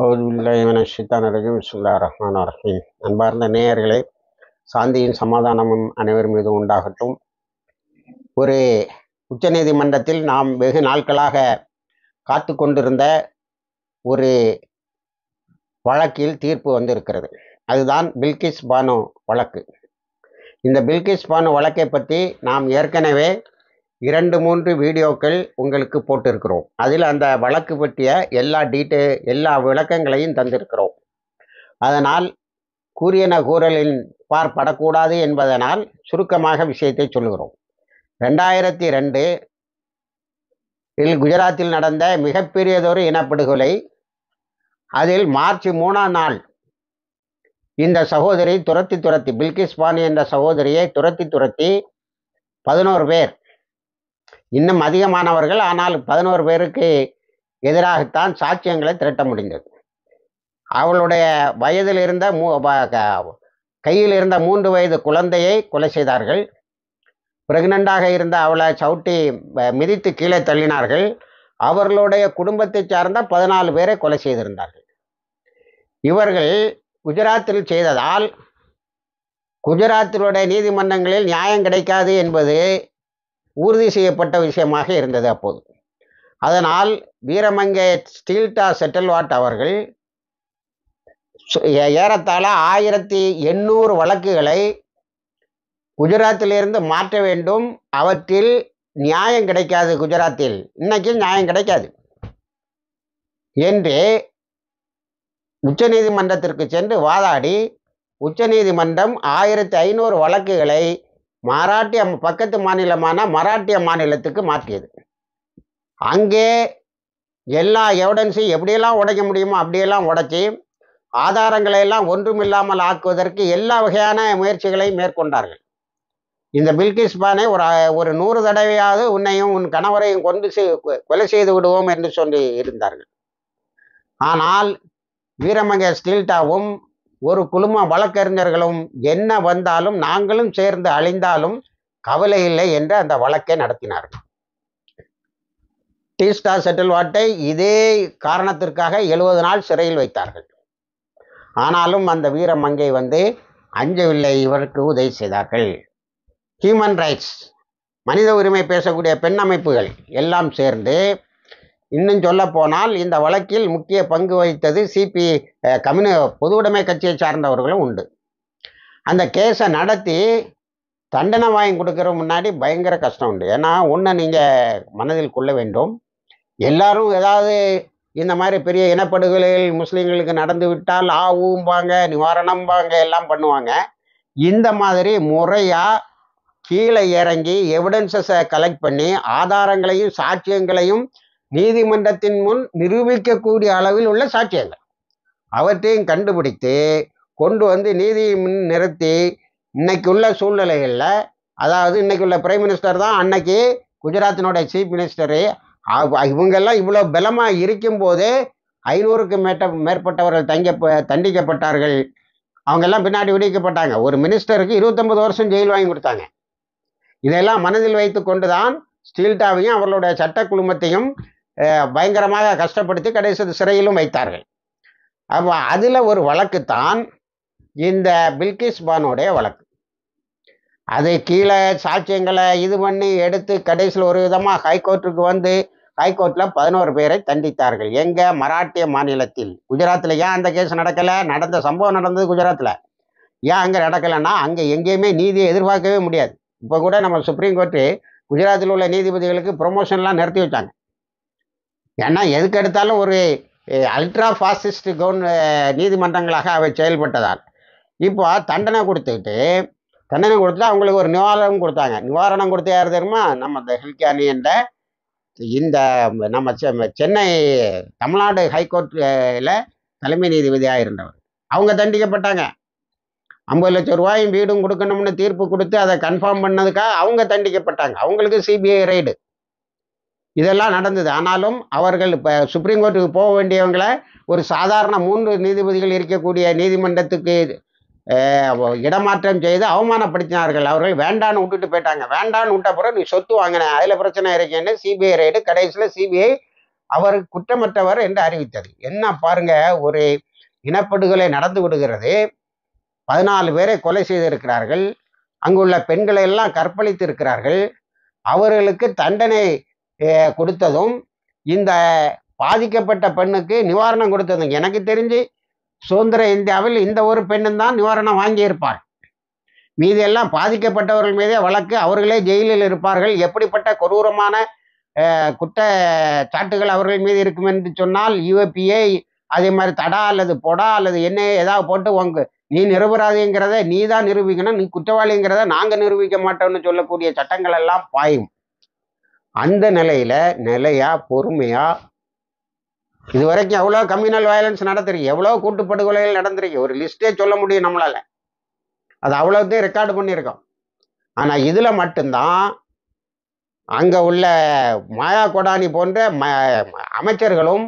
பிஸ்மில்லாஹிர்ரஹ்மானிர்ரஹீம். அன்பார்ந்த நேயர்களே, சாந்தியும் சமாதானமும் அனைவர் மீதும் உண்டாகட்டும். ஒரு உச்சநீதிமன்றத்தில் நாம் வெகு நாட்களாக காத்து கொண்டிருந்த ஒரு வழக்கில் தீர்ப்பு வந்திருக்கிறது. அதுதான் பில்கிஸ் பானு வழக்கு. இந்த பில்கிஸ் பானு வழக்கை பற்றி நாம் ஏற்கனவே 2-3 வீடியோக்கள் உங்களுக்கு போட்டிருக்கிறோம். அதில் அந்த வழக்கு பற்றிய எல்லா விளக்கங்களையும் தந்திருக்கிறோம். அதனால் கூறியன கூறலின் பார்ப்படக்கூடாது என்பதனால் சுருக்கமாக விஷயத்தை சொல்லுகிறோம். 2002 குஜராத்தில் நடந்த மிகப்பெரியதொரு இனப்படுகொலை. அதில் மார்ச் 3ஆம் நாள் இந்த சகோதரி துரத்தி பில்கிஸ் பானு என்ற சகோதரியை துரத்தி 11 பேர், இன்னும் அதிகமானவர்கள், ஆனால் 11 பேருக்கு எதிராகத்தான் சாட்சியங்களை திரட்ட முடிந்தது. அவளுடைய வயதில் இருந்த கையில் இருந்த 3 வயது குழந்தையை கொலை செய்தார்கள். பிரெக்னண்டாக இருந்த அவளை சவுட்டி மிதித்து கீழே தள்ளினார்கள். அவர்களுடைய குடும்பத்தை சார்ந்த 14 பேரை கொலை செய்திருந்தார்கள். இவர்கள் குஜராத்தில் செய்ததால் குஜராத்தினுடைய நீதிமன்றங்களில் நியாயம் கிடைக்காது என்பது உறுதி செய்யப்பட்ட விஷயமாக இருந்தது அப்போது. அதனால் வீரமங்கை ஸ்டீல்டா செட்டில்வாட் அவர்கள் ஏறத்தாழ 1800 வழக்குகளை குஜராத்திலிருந்து மாற்ற வேண்டும். அவற்றில் நியாயம் கிடைக்காது, குஜராத்தில் இன்னைக்கு நியாயம் கிடைக்காது என்று உச்சநீதிமன்றத்திற்கு சென்று வாதாடி உச்சநீதிமன்றம் 1500 வழக்குகளை பக்கத்து மாநிலமான மராட்டிய மாநிலத்துக்கு மாற்றியது. அங்கே எல்லா எவிடன்ஸையும் எப்படியெல்லாம் உடைக்க முடியுமோ அப்படியெல்லாம் உடைச்சி ஆதாரங்களை எல்லாம் ஒன்றுமில்லாமல் ஆக்குவதற்கு எல்லா வகையான முயற்சிகளையும் மேற்கொண்டார்கள். இந்த பில்கிஸ் பானை ஒரு 100 தடவையாவது உன்னையும் உன் கணவரையும் கொலை செய்து விடுவோம் என்று சொல்லி இருந்தார்கள். ஆனால் வீரமங்கை ஸ்டீல்டாவும் ஒரு குழும வழக்கறிஞர்களும் என்ன வந்தாலும் நாங்களும் சேர்ந்து அழிந்தாலும் கவலை இல்லை என்று அந்த வழக்கை நடத்தினார்கள். ஸ்டீல்டா செட்டில்வாட்டை இதே காரணத்திற்காக 70 நாள் சிறையில் வைத்தார்கள். ஆனாலும் அந்த வீரமங்கை அஞ்சவில்லை, இவருக்கு உதவி செய்தார்கள். ஹியூமன் ரைட்ஸ், மனித உரிமை பேசக்கூடிய பெண் அமைப்புகள் எல்லாம் சேர்ந்து, இன்னும் சொல்ல போனால் இந்த வழக்கில் முக்கிய பங்கு வகித்தது பொது உடைமை கட்சியை சார்ந்தவர்களும் உண்டு. அந்த கேஸை நடத்தி தண்டனை வாங்கி கொடுக்குற முன்னாடி பயங்கர கஷ்டம் உண்டு. ஏன்னா ஒன்று நீங்கள் மனதில் கொள்ள வேண்டும், எல்லாரும் ஏதாவது இந்த மாதிரி பெரிய இனப்படுகொலைகள் முஸ்லீம்களுக்கு நடந்து விட்டால் ஊம்பாங்க, நிவாரணம்பாங்க, எல்லாம் பண்ணுவாங்க. இந்த மாதிரி முறையாக கீழே இறங்கி எவிடன்சஸை கலெக்ட் பண்ணி ஆதாரங்களையும் சாட்சியங்களையும் நீதிமன்றத்தின் முன் நிரூபிக்கக்கூடிய அளவில் உள்ள சாட்சியங்கள் அவற்றையும் கண்டுபிடித்து கொண்டு நீதி முன் நிறுத்தி, இன்னைக்கு உள்ள சூழ்நிலைகளில், அதாவது இன்னைக்கு உள்ள பிரைம் மினிஸ்டர் தான் அன்னைக்கு குஜராத்தினுடைய சீஃப் மினிஸ்டரு, இவங்கெல்லாம் இவ்வளோ பலமாக இருக்கும்போதே 500க்கும் மேற்பட்டவர்கள் தண்டிக்கப்பட்டார்கள். அவங்கெல்லாம் பின்னாடி விடுவிக்கப்பட்டாங்க. ஒரு மினிஸ்டருக்கு 29 வருஷம் ஜெயில் வாங்கி கொடுத்தாங்க. இதெல்லாம் மனதில் வைத்து கொண்டு தான் ஸ்டீல்டாவையும் அவர்களுடைய சட்ட குழுமத்தையும் பயங்கரமாக கஷ்டப்படுத்தி கடைசி சிறையிலும் வைத்தார்கள். அப்போ அதில் ஒரு வழக்கு தான் இந்த பில்கிஸ் பானுடைய வழக்கு. அதை கீழே சாட்சியங்களை இது பண்ணி எடுத்து கடைசியில் ஒரு விதமாக ஹைகோர்ட்டுக்கு ஹைகோர்ட்டில் 11 பேரை தண்டித்தார்கள். எங்கே? மராட்டிய மாநிலத்தில். குஜராத்தில் ஏன் அந்த கேஸ் நடக்கலை? சம்பவம் நடந்தது குஜராத்தில். ஏன் அங்கே நடக்கலைன்னா அங்கே எங்கேயுமே நீதியை எதிர்பார்க்கவே முடியாது. இப்போ கூட நம்ம சுப்ரீம் கோர்ட்டு குஜராத்தில் உள்ள நீதிபதிகளுக்கு ப்ரொமோஷன்லாம் நிறுத்தி வச்சாங்க. ஏன்னா எதுக்கு எடுத்தாலும் ஒரு அல்ட்ரா ஃபாசிஸ்ட் நீதிமன்றங்களாக அவை செயல்பட்டதால் இப்போ தண்டனை கொடுத்துட்டு அவங்களுக்கு ஒரு நிவாரணம் கொடுத்தாங்க. நிவாரணம் கொடுத்து யார் தெரியுமா? நம்ம இந்த ஹில்கானி என்ற இந்த நம்ம சென்னை தமிழ்நாடு ஹைகோர்ட்டில் தலைமை நீதிபதியாக இருந்தவர். அவங்க தண்டிக்கப்பட்டாங்க. 50 லட்சம் ரூபாயும் வீடும் கொடுக்கணும்னு தீர்ப்பு கொடுத்து அதை கன்ஃபார்ம் பண்ணதுக்காக அவங்க தண்டிக்கப்பட்டாங்க. அவங்களுக்கு சிபிஐ ரைடு இதெல்லாம் நடந்தது. ஆனாலும் அவர்கள் இப்போ சுப்ரீம் கோர்ட்டுக்கு போக வேண்டியவங்களை ஒரு சாதாரண 3 நீதிபதிகள் இருக்கக்கூடிய நீதிமன்றத்துக்கு இடமாற்றம் செய்து அவமானப்படுத்தினார்கள். அவர்கள் வேண்டான்னு விட்டுட்டு போயிட்டாங்க. வேண்டான்னு விட்ட பிறகு நீ சொத்து வாங்கின, அதில் பிரச்சனை இருக்கேன்னு சிபிஐ ரைடு. கடைசியில் சிபிஐ அவர் குற்றமற்றவர் என்று அறிவித்தது. என்ன பாருங்க, ஒரு இனப்படுகொலை நடந்து விடுகிறது, 14 பேரை கொலை செய்திருக்கிறார்கள், அங்குள்ள பெண்களை எல்லாம் கற்பழித்து இருக்கிறார்கள். அவர்களுக்கு தண்டனை கொடுத்ததும் இந்த பாதிக்கப்பட்ட பெண்ணுக்கு நிவாரணம் கொடுத்ததும், எனக்கு தெரிஞ்சு சுதந்திர இந்தியாவில் இந்த ஒரு பெண்ணும் தான் நிவாரணம் வாங்கியிருப்பார். மீதி எல்லாம் பாதிக்கப்பட்டவர்கள் மீதே வழக்கு, அவர்களே ஜெயிலில் இருப்பார்கள். எப்படிப்பட்ட கொடூரமான குற்றச்சாட்டுகள் அவர்கள் மீது இருக்கும் என்று சொன்னால் யூஏபிஏ அதே மாதிரி தடா அல்லது பொடா அல்லது என்ன ஏதாவது போட்டு நீ நிரபராதிங்கிறத நீ தான் நிரூபிக்கணும், நீ குற்றவாளிங்கிறத நாங்கள் நிரூபிக்க மாட்டோம்னு சொல்லக்கூடிய சட்டங்கள் எல்லாம் பாயும். அந்த நிலையில நிலையா பொறுமையா இது வரைக்கும் எவ்வளோ கம்யூனல் வயலன்ஸ் நடந்திருக்கு, எவ்வளோ கூட்டுப்படுகொலைகள் நடந்திருக்கு, ஒரு லிஸ்டே சொல்ல முடியும் நம்மளால. அது அவ்வளோத்தையும் ரெக்கார்டு பண்ணியிருக்கோம். ஆனால் இதில் மட்டும்தான் அங்கே உள்ள மாயா கொடானி போன்ற அமைச்சர்களும்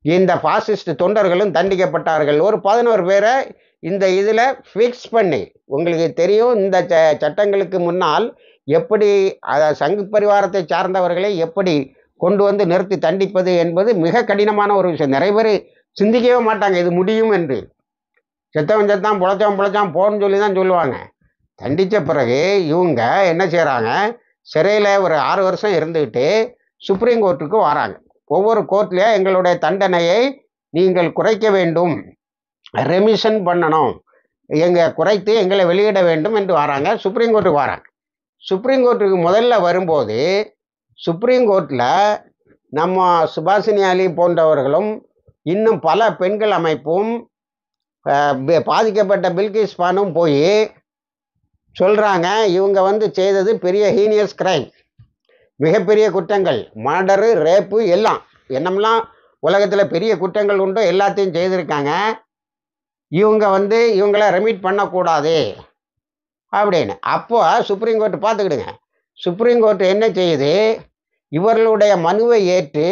இந்த பாசிஸ்ட் தொண்டர்களும் தண்டிக்கப்பட்டார்கள். ஒரு 11 பேரை இந்த இதில் ஃபிக்ஸ் பண்ணி, உங்களுக்கு தெரியும் இந்த சட்டங்களுக்கு முன்னால் எப்படி சங்கு பரிவாரத்தை சார்ந்தவர்களை எப்படி கொண்டு வந்து நிறுத்தி தண்டிப்பது என்பது மிக கடினமான ஒரு விஷயம். நிறைய பேர் சிந்திக்கவே மாட்டாங்க இது முடியும் என்று. செத்தவன் செத்தான், புழைச்சான் போன்னு சொல்லி தான் சொல்லுவாங்க. தண்டித்த பிறகு இவங்க என்ன செய்கிறாங்க, சிறையில் ஒரு 6 வருஷம் இருந்துக்கிட்டு சுப்ரீம் கோர்ட்டுக்கு வராங்க. ஒவ்வொரு கோர்ட்லேயே எங்களுடைய தண்டனையை நீங்கள் குறைக்க வேண்டும், ரெமிஷன் பண்ணணும், குறைத்து எங்களை வெளியிட வேண்டும் என்று வராங்க. சுப்ரீம் கோர்ட்டுக்கு வராங்க. சுப்ரீம் கோர்ட்டுக்கு முதல்ல வரும்போது சுப்ரீம் கோர்ட்டில் நம்ம சுபாஷினி அலி போன்றவர்களும் இன்னும் பல பெண்கள் அமைப்பும் பாதிக்கப்பட்ட பில்கிஸ் பானும் போய் சொல்கிறாங்க, இவங்க செய்தது பெரிய ஹீனியஸ் கிரைம், மிகப்பெரிய குற்றங்கள், மர்டரு, ரேப்பு எல்லாம் என்னமெல்லாம் உலகத்தில் பெரிய குற்றங்கள் உண்டோ எல்லாத்தையும் செய்திருக்காங்க. இவங்கள ரெமிட் பண்ணக்கூடாது அப்படின்னு. அப்போ சுப்ரீம் கோர்ட்டு பார்த்துக்கிடுங்க, சுப்ரீம் கோர்ட்டு என்ன செய்யுது, இவர்களுடைய மனுவை ஏற்று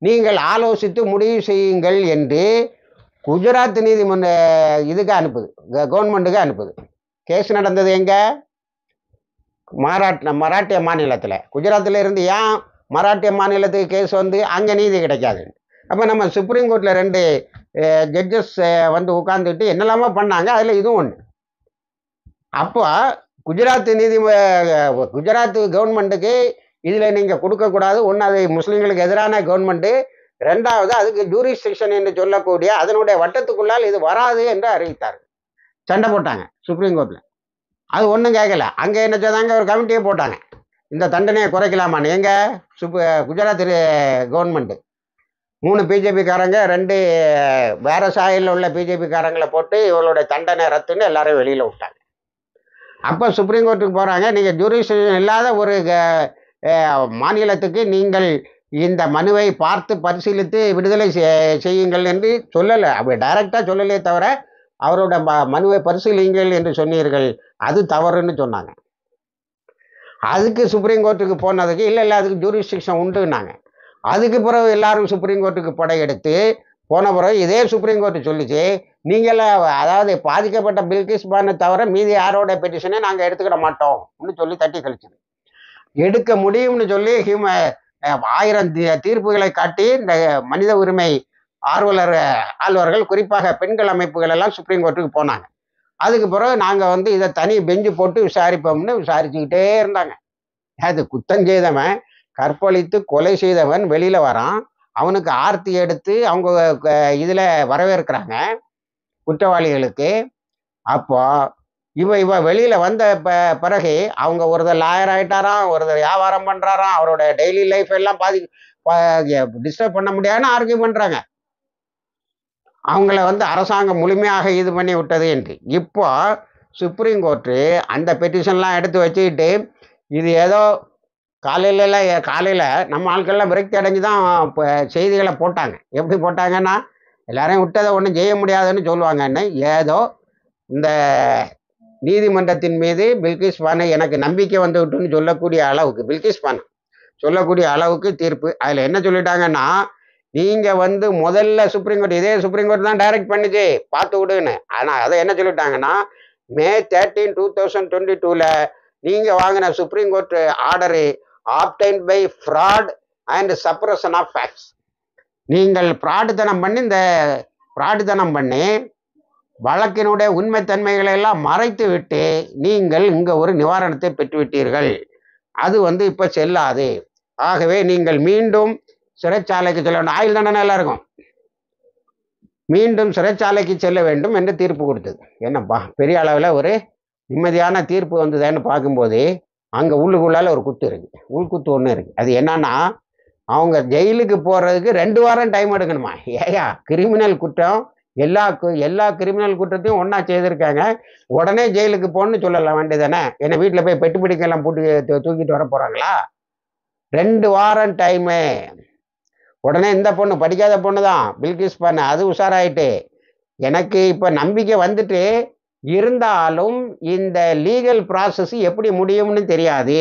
நீங்கள் ஆலோசித்து முடிவு செய்யுங்கள் என்று குஜராத் நீதிமன்ற இதுக்கு அனுப்புது, கவர்மெண்ட்டுக்கு அனுப்புது. கேஸ் நடந்தது எங்கே, மராட்டிய மாநிலத்தில். குஜராத்தில் இருந்து ஏன் மராட்டிய மாநிலத்துக்கு கேஸ் அங்கே நீதி கிடைக்காது. அப்போ நம்ம சுப்ரீம் கோர்ட்டில் 2 ஜட்ஜஸ் உட்காந்துட்டு என்னெல்லாமோ பண்ணாங்க, அதில் இதுவும் ஒன்று. அப்போ குஜராத் கவர்மெண்ட்டுக்கு இதில் நீங்கள் கொடுக்கக்கூடாது, ஒன்று அது முஸ்லீம்களுக்கு எதிரான கவர்மெண்ட்டு, 2வது அதுக்கு ஜூரிஸ்டிக்ஷன் என்று சொல்லக்கூடிய அதனுடைய வட்டத்துக்குள்ளால் இது வராது என்று அறிவித்தார். சண்டை போட்டாங்க சுப்ரீம் கோர்ட்டில். அது ஒன்றும் கேட்கல. அங்கே என்ன செய்தாங்க, ஒரு கமிட்டியை போட்டாங்க, இந்த தண்டனையை குறைக்கலாமான்னு. குஜராத் கவர்மெண்ட்டு 3 பிஜேபிக்காரங்க 2 வேற சாயலில் உள்ள பிஜேபிக்காரங்களை போட்டு இவங்களுடைய தண்டனை ரத்துன்னு எல்லாரையும் வெளியில் விட்டாங்க. அப்போ சுப்ரீம் கோர்ட்டுக்கு போகிறாங்க, நீங்கள் ஜூரிஸ்டிக்ஷன் இல்லாத ஒரு மாநிலத்துக்கு நீங்கள் இந்த மனுவை பார்த்து பரிசீலித்து விடுதலை செய்யுங்கள் என்று சொல்லலை. அப்படி டைரெக்டாக சொல்லலையே தவிர அவரோட மனுவை பரிசீலிங்கள் என்று சொன்னீர்கள், அது தவறுன்னு சொன்னாங்க. அதுக்கு சுப்ரீம் கோர்ட்டுக்கு போனதுக்கு இல்லை அதுக்கு ஜூரிஸ்டிக்ஷன் உண்டுன்னாங்க. அதுக்கு பிறகு எல்லாரும் சுப்ரீம் கோர்ட்டுக்கு படையெடுத்து போன பிறகு இதே சுப்ரீம் கோர்ட்டு சொல்லிச்சு, நீங்கள் அதாவது பாதிக்கப்பட்ட பில்கிஸ் பானை தவிர மீதி யாரோட பெட்டிஷனை நாங்கள் எடுத்துக்கிட மாட்டோம்னு சொல்லி தட்டி கழிச்சது. எடுக்க முடியும்னு சொல்லி 1000 தீர்ப்புகளை காட்டி இந்த மனித உரிமை ஆர்வலர்கள் குறிப்பாக பெண்கள் அமைப்புகள் எல்லாம் சுப்ரீம் கோர்ட்டுக்கு போனாங்க. அதுக்கு பிறகு நாங்கள் இதை தனி பெஞ்சு போட்டு விசாரிப்போம்னு விசாரிச்சுக்கிட்டே இருந்தாங்க. அது குற்றம் செய்தவன், கற்பழித்து கொலை செய்தவன் வெளியில் வரான், அவனுக்கு ஆர்த்தி எடுத்து அவங்க இதில் வரவேற்கிறாங்க குற்றவாளிகளுக்கு. அப்போ இவ வெளியில் வந்த பிறகு அவங்க ஒருத்தர் லாயர் ஆகிட்டாராம், ஒருத்தர் வியாபாரம் பண்ணுறாராம், அவரோட டெய்லி லைஃப் எல்லாம் டிஸ்டர்ப் பண்ண முடியாதுன்னு ஆர்கியூ பண்ணுறாங்க. அவங்கள அரசாங்கம் முழுமையாக இது பண்ணி விட்டது என்று. இப்போ சுப்ரீம் கோர்ட்டு அந்த பெட்டிஷன்லாம் எடுத்து வச்சுக்கிட்டு இது ஏதோ காலையில் நம்ம ஆட்கள்லாம் விரக்தி அடைஞ்சு தான் செய்திகளை போட்டாங்க. எப்படி போட்டாங்கன்னா, எல்லாரையும் விட்டதை ஒன்றும் செய்ய முடியாதுன்னு சொல்லுவாங்கன்னு. ஏதோ இந்த நீதிமன்றத்தின் மீது பில்கிஸ் பானை எனக்கு நம்பிக்கை விட்டுன்னு சொல்லக்கூடிய அளவுக்கு, பில்கிஸ் பானை சொல்லக்கூடிய அளவுக்கு தீர்ப்பு. அதில் என்ன சொல்லிட்டாங்கன்னா, நீங்கள் முதல்ல சுப்ரீம் கோர்ட், இதே சுப்ரீம் கோர்ட் தான் டைரக்ட் பண்ணிச்சு பார்த்து விடுன்னு. ஆனால் அதை என்ன சொல்லிட்டாங்கன்னா, May 13, 2022 நீங்கள் வாங்கின supreme court order obtained by fraud and suppression of facts. நீங்கள் பிராடுத்தனம் பண்ணி வழக்கினுடைய உண்மைத்தன்மைகளை எல்லாம் மறைத்து விட்டு நீங்கள் இங்கே ஒரு நிவாரணத்தை பெற்றுவிட்டீர்கள். அது இப்போ செல்லாது. ஆகவே நீங்கள் மீண்டும் சிறைச்சாலைக்கு செல்ல வேண்டும். ஆயுள் தண்டனை எல்லாம் இருக்கும், மீண்டும் சிறைச்சாலைக்கு செல்ல வேண்டும் என்று தீர்ப்பு கொடுத்தது. என்னப்பா பெரிய அளவில் ஒரு நிம்மதியான தீர்ப்பு வந்ததுன்னு பார்க்கும்போது அங்கே உள்ளுக்குள்ளால ஒரு குத்து இருக்குது, உள்குத்து ஒன்று இருக்குது. அது என்னன்னா, அவங்க ஜெயிலுக்கு போகிறதுக்கு 2 வாரம் டைம் எடுக்கணுமா? ஏயா கிரிமினல் குற்றம், எல்லா கிரிமினல் குற்றத்தையும் ஒன்றா செய்திருக்காங்க, உடனே ஜெயிலுக்கு போகணுன்னு சொல்லலாம் வேண்டியதானே? என்ன வீட்டில் போய் பெட்டு பிடிக்கெல்லாம் போட்டு தூக்கிட்டு வர போகிறாங்களா? 2 வாரம் டைமு. உடனே இந்த பொண்ணு படிக்காத பொண்ணு தான் பில்கிஸ் பண்ண, அது உஷாராயிட்டு. எனக்கு இப்போ நம்பிக்கை வந்துட்டு இருந்தாலும் இந்த லீகல் ப்ராசஸ் எப்படி முடியும்னு தெரியாது.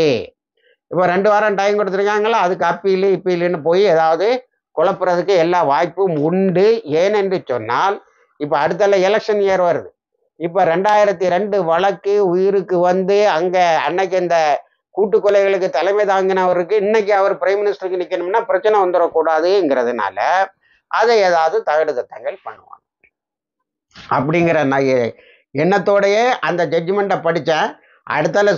இப்போ 2 வாரம் டைம் கொடுத்துருக்காங்களா, அதுக்கு இப்பீலுன்னு போய் ஏதாவது குழப்புறதுக்கு எல்லா வாய்ப்பும் உண்டு. ஏனென்று சொன்னால் இப்போ அடுத்த எலெக்ஷன் இயர் வருது. இப்போ 2002 வழக்கு உயிருக்கு அங்கே அன்னைக்கு இந்த கூட்டு கொலைகளுக்கு தலைமை தாங்கினவருக்கு இன்னைக்கு அவர் பிரைம் மினிஸ்டருக்கு நிற்கணும்னா பிரச்சனை வந்துடக்கூடாதுங்கிறதுனால அதை ஏதாவது தகடுதத்தங்கள் பண்ணுவாங்க. அப்படிங்கிற எண்ணத்தோடையே அந்த ஜட்ஜ்மெண்ட்டை படித்தேன். அடுத்தால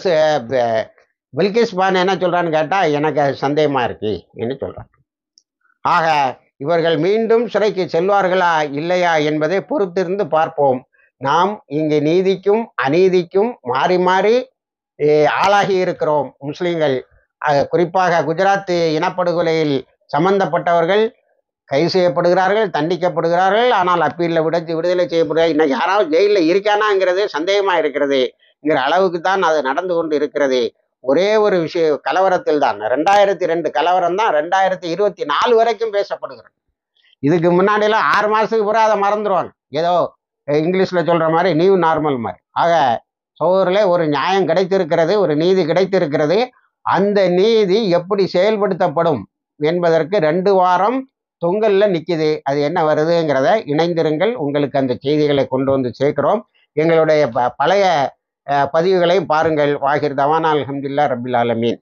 பில்கிஸ் பானு என்ன சொல்கிறான்னு கேட்டால் எனக்கு அது சந்தேகமாக இருக்கு என்று சொல்கிறான். ஆக இவர்கள் மீண்டும் சிறைக்கு செல்வார்களா இல்லையா என்பதை பொறுத்திருந்து பார்ப்போம். நாம் இங்கே நீதிக்கும் அநீதிக்கும் மாறி மாறி ஆளாகி இருக்கிறோம் முஸ்லீம்கள். குறிப்பாக குஜராத் இனப்படுகொலையில் சம்பந்தப்பட்டவர்கள் கைது செய்யப்படுகிறார்கள், தண்டிக்கப்படுகிறார்கள். ஆனால் அப்பீலில் விடுதலை செய்யப்படுகிறார்கள். இன்னைக்கு யாராவது ஜெயிலில் இருக்கானாங்கிறது சந்தேகமாக இருக்கிறதுங்கிற அளவுக்கு தான் அது நடந்து கொண்டு இருக்கிறது. ஒரே ஒரு விஷயம், கலவரத்தில் தான் 2002 கலவரம் தான் 2024 வரைக்கும் பேசப்படுகிறது. இதுக்கு முன்னாடியெல்லாம் 6 மாதத்துக்கு பிறகு அதை மறந்துடுவாங்க, ஏதோ இங்கிலீஷில் சொல்கிற மாதிரி நியூ நார்மல் மாதிரி. ஆக சோதரில் ஒரு நியாயம் கிடைத்திருக்கிறது, ஒரு நீதி கிடைத்திருக்கிறது. அந்த நீதி எப்படி செயல்படுத்தப்படும் என்பதற்கு 2 வாரம் தொங்கலில் நிற்கிது. அது என்ன வருதுங்கிறத இணைந்திருங்கள், உங்களுக்கு அந்த செய்திகளை கொண்டு வந்து சேர்க்கிறோம். எங்களுடைய பழைய பதிவுகளை பாருங்கள். வாஹிர் தவானா அல்ஹம்துலில்லாஹ் ரப்பில் ஆலமீன்.